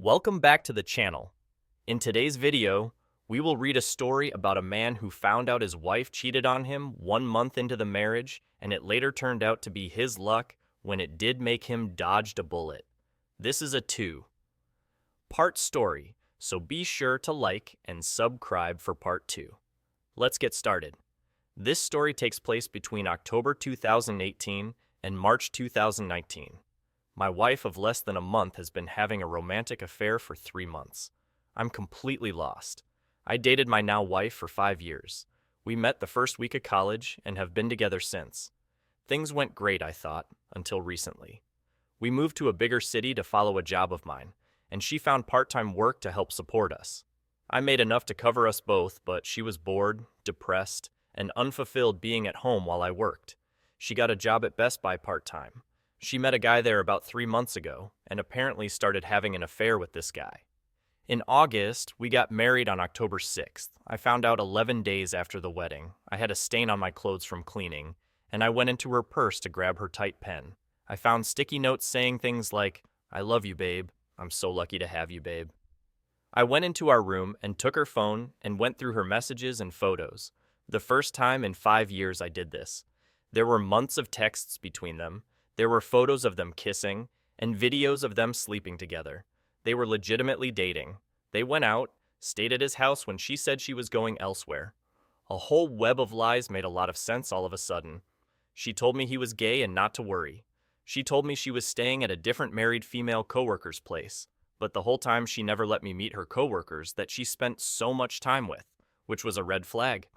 Welcome back to the channel. In today's video, we will read a story about a man who found out his wife cheated on him 1 month into the marriage, and it later turned out to be his luck when it did make him dodged a bullet. This is a 2-part story, so be sure to like and subscribe for part 2. Let's get started. This story takes place between October 2018 and March 2019. My wife of less than a month has been having a romantic affair for 3 months. I'm completely lost. I dated my now wife for 5 years. We met the first week of college and have been together since. Things went great, I thought, until recently. We moved to a bigger city to follow a job of mine, and she found part-time work to help support us. I made enough to cover us both, but she was bored, depressed, and unfulfilled being at home while I worked. She got a job at Best Buy part-time. She met a guy there about 3 months ago and apparently started having an affair with this guy. In August, we got married on October 6th. I found out 11 days after the wedding. I had a stain on my clothes from cleaning, and I went into her purse to grab her tight pen. I found sticky notes saying things like, "I love you, babe. I'm so lucky to have you, babe." I went into our room and took her phone and went through her messages and photos. The first time in 5 years I did this. There were months of texts between them. There were photos of them kissing and videos of them sleeping together. They were legitimately dating. They went out, stayed at his house when she said she was going elsewhere. A whole web of lies made a lot of sense all of a sudden. She told me he was gay and not to worry. She told me she was staying at a different married female coworker's place, but the whole time she never let me meet her coworkers that she spent so much time with, which was a red flag.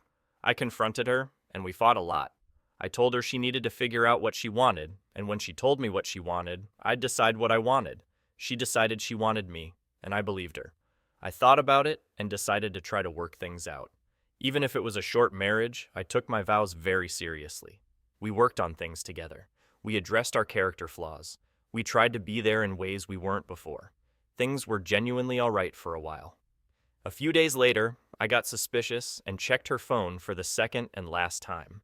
I confronted her, and we fought a lot. I told her she needed to figure out what she wanted, and when she told me what she wanted, I'd decide what I wanted. She decided she wanted me, and I believed her. I thought about it and decided to try to work things out. Even if it was a short marriage, I took my vows very seriously. We worked on things together. We addressed our character flaws. We tried to be there in ways we weren't before. Things were genuinely all right for a while. A few days later, I got suspicious and checked her phone for the second and last time.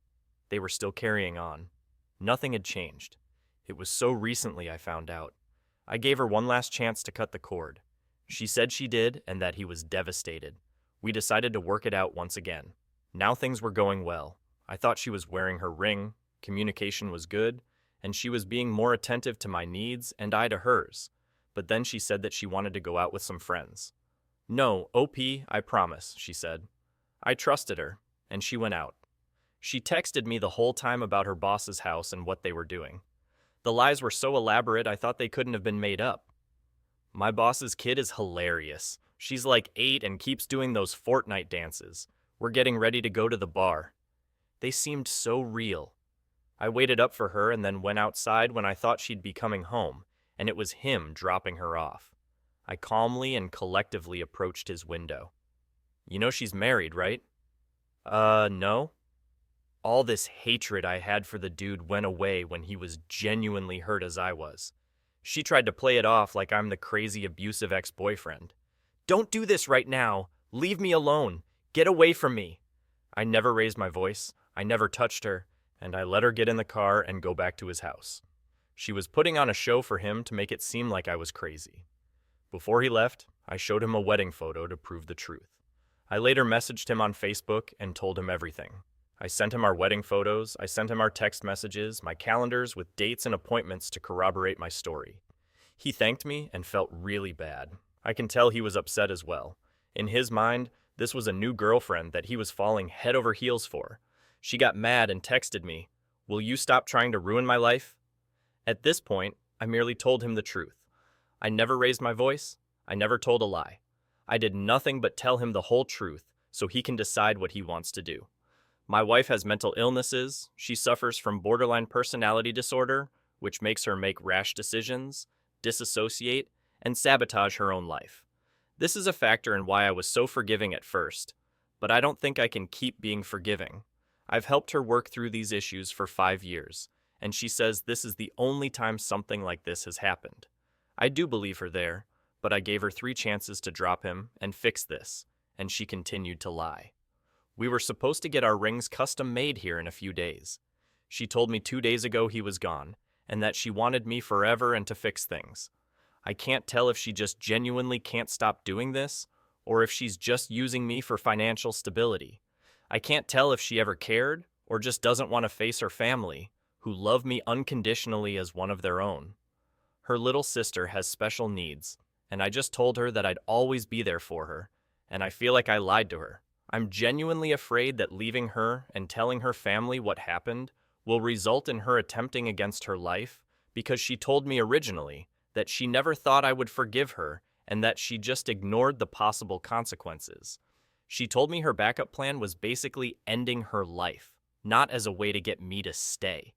They were still carrying on. Nothing had changed. It was so recently I found out. I gave her one last chance to cut the cord. She said she did and that he was devastated. We decided to work it out once again. Now things were going well. I thought she was wearing her ring, communication was good, and she was being more attentive to my needs and I to hers. But then she said that she wanted to go out with some friends. "No, OP, I promise," she said. I trusted her, and she went out. She texted me the whole time about her boss's house and what they were doing. The lies were so elaborate I thought they couldn't have been made up. My boss's kid is hilarious. She's like 8 and keeps doing those Fortnite dances. We're getting ready to go to the bar. They seemed so real. I waited up for her and then went outside when I thought she'd be coming home, and it was him dropping her off. I calmly and collectively approached his window. "You know she's married, right?" No." All this hatred I had for the dude went away when he was genuinely hurt as I was. She tried to play it off like I'm the crazy abusive ex-boyfriend. "Don't do this right now. Leave me alone. Get away from me." I never raised my voice. I never touched her, and I let her get in the car and go back to his house. She was putting on a show for him to make it seem like I was crazy. Before he left, I showed him a wedding photo to prove the truth. I later messaged him on Facebook and told him everything. I sent him our wedding photos, I sent him our text messages, my calendars with dates and appointments to corroborate my story. He thanked me and felt really bad. I can tell he was upset as well. In his mind, this was a new girlfriend that he was falling head over heels for. She got mad and texted me, "Will you stop trying to ruin my life?" At this point, I merely told him the truth. I never raised my voice. I never told a lie. I did nothing but tell him the whole truth so he can decide what he wants to do. My wife has mental illnesses. She suffers from borderline personality disorder, which makes her make rash decisions, disassociate, and sabotage her own life. This is a factor in why I was so forgiving at first, but I don't think I can keep being forgiving. I've helped her work through these issues for 5 years, and she says this is the only time something like this has happened. I do believe her there, but I gave her 3 chances to drop him and fix this, and she continued to lie. We were supposed to get our rings custom made here in a few days. She told me 2 days ago he was gone, and that she wanted me forever and to fix things. I can't tell if she just genuinely can't stop doing this, or if she's just using me for financial stability. I can't tell if she ever cared, or just doesn't want to face her family, who love me unconditionally as one of their own. Her little sister has special needs, and I just told her that I'd always be there for her, and I feel like I lied to her. I'm genuinely afraid that leaving her and telling her family what happened will result in her attempting against her life, because she told me originally that she never thought I would forgive her and that she just ignored the possible consequences. She told me her backup plan was basically ending her life, not as a way to get me to stay.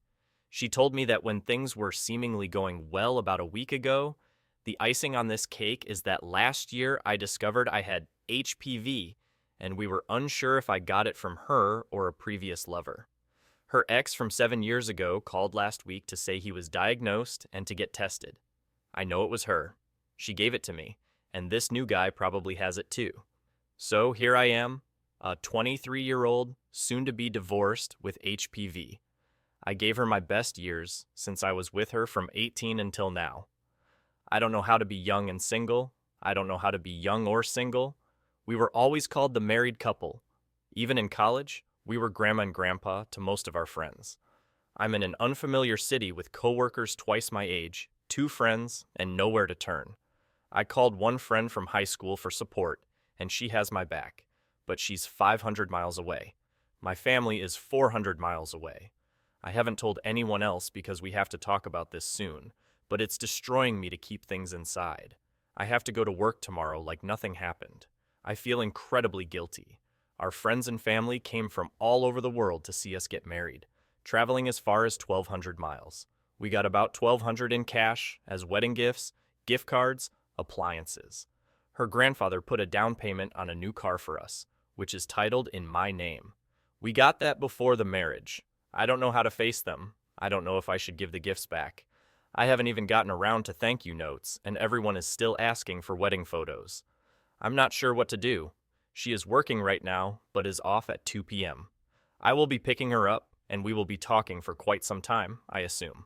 She told me that when things were seemingly going well about a week ago, the icing on this cake is that last year I discovered I had HPV, and we were unsure if I got it from her or a previous lover. Her ex from 7 years ago called last week to say he was diagnosed and to get tested. I know it was her. She gave it to me, and this new guy probably has it too. So here I am, a 23-year-old, soon-to-be divorced with HPV. I gave her my best years since I was with her from 18 until now. I don't know how to be young and single. I don't know how to be young or single. We were always called the married couple. Even in college, we were grandma and grandpa to most of our friends. I'm in an unfamiliar city with coworkers twice my age, 2 friends, and nowhere to turn. I called one friend from high school for support, and she has my back, but she's 500 miles away. My family is 400 miles away. I haven't told anyone else because we have to talk about this soon, but it's destroying me to keep things inside. I have to go to work tomorrow like nothing happened. I feel incredibly guilty. Our friends and family came from all over the world to see us get married, traveling as far as 1,200 miles. We got about 1,200 in cash as wedding gifts, gift cards, appliances. Her grandfather put a down payment on a new car for us, which is titled in my name. We got that before the marriage. I don't know how to face them. I don't know if I should give the gifts back. I haven't even gotten around to thank you notes, and everyone is still asking for wedding photos. I'm not sure what to do. She is working right now, but is off at 2 p.m. I will be picking her up, and we will be talking for quite some time, I assume.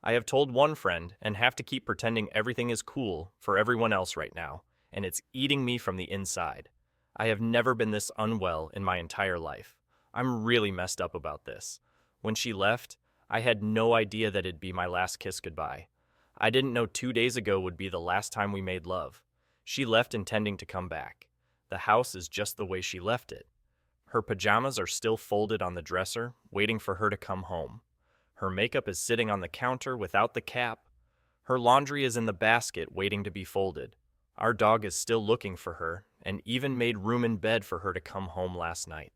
I have told one friend and have to keep pretending everything is cool for everyone else right now, and it's eating me from the inside. I have never been this unwell in my entire life. I'm really messed up about this. When she left, I had no idea that it'd be my last kiss goodbye. I didn't know 2 days ago would be the last time we made love. She left intending to come back. The house is just the way she left it. Her pajamas are still folded on the dresser, waiting for her to come home. Her makeup is sitting on the counter without the cap. Her laundry is in the basket waiting to be folded. Our dog is still looking for her and even made room in bed for her to come home last night.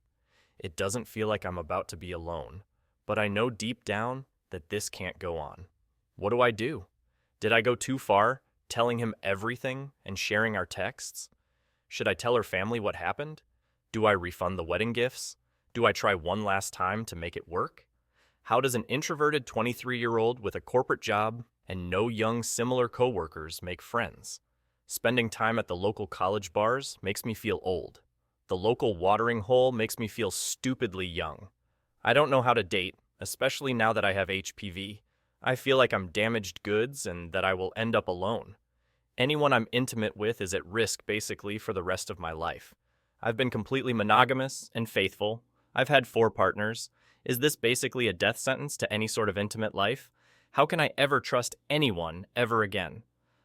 It doesn't feel like I'm about to be alone, but I know deep down that this can't go on. What do I do? Did I go too far, telling him everything and sharing our texts? Should I tell her family what happened? Do I refund the wedding gifts? Do I try one last time to make it work? How does an introverted 23-year-old with a corporate job and no young similar coworkers make friends? Spending time at the local college bars makes me feel old. The local watering hole makes me feel stupidly young. I don't know how to date, especially now that I have HPV. I feel like I'm damaged goods and that I will end up alone. Anyone I'm intimate with is at risk basically for the rest of my life. I've been completely monogamous and faithful. I've had 4 partners. Is this basically a death sentence to any sort of intimate life? How can I ever trust anyone ever again?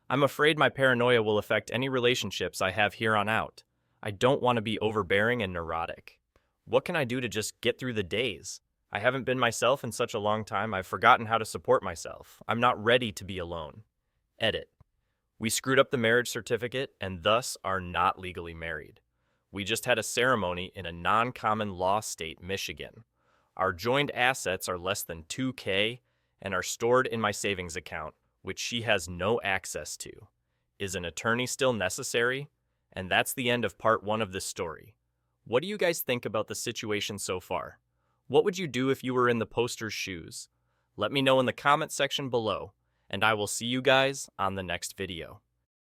I'm afraid my paranoia will affect any relationships I have here on out. I don't want to be overbearing and neurotic. What can I do to just get through the days? I haven't been myself in such a long time, I've forgotten how to support myself. I'm not ready to be alone. Edit. We screwed up the marriage certificate and thus are not legally married. We just had a ceremony in a non-common law state, Michigan. Our joined assets are less than $2,000 and are stored in my savings account, which she has no access to. Is an attorney still necessary? And that's the end of part 1 of this story. What do you guys think about the situation so far? What would you do if you were in the poster's shoes? Let me know in the comment section below, and I will see you guys on the next video.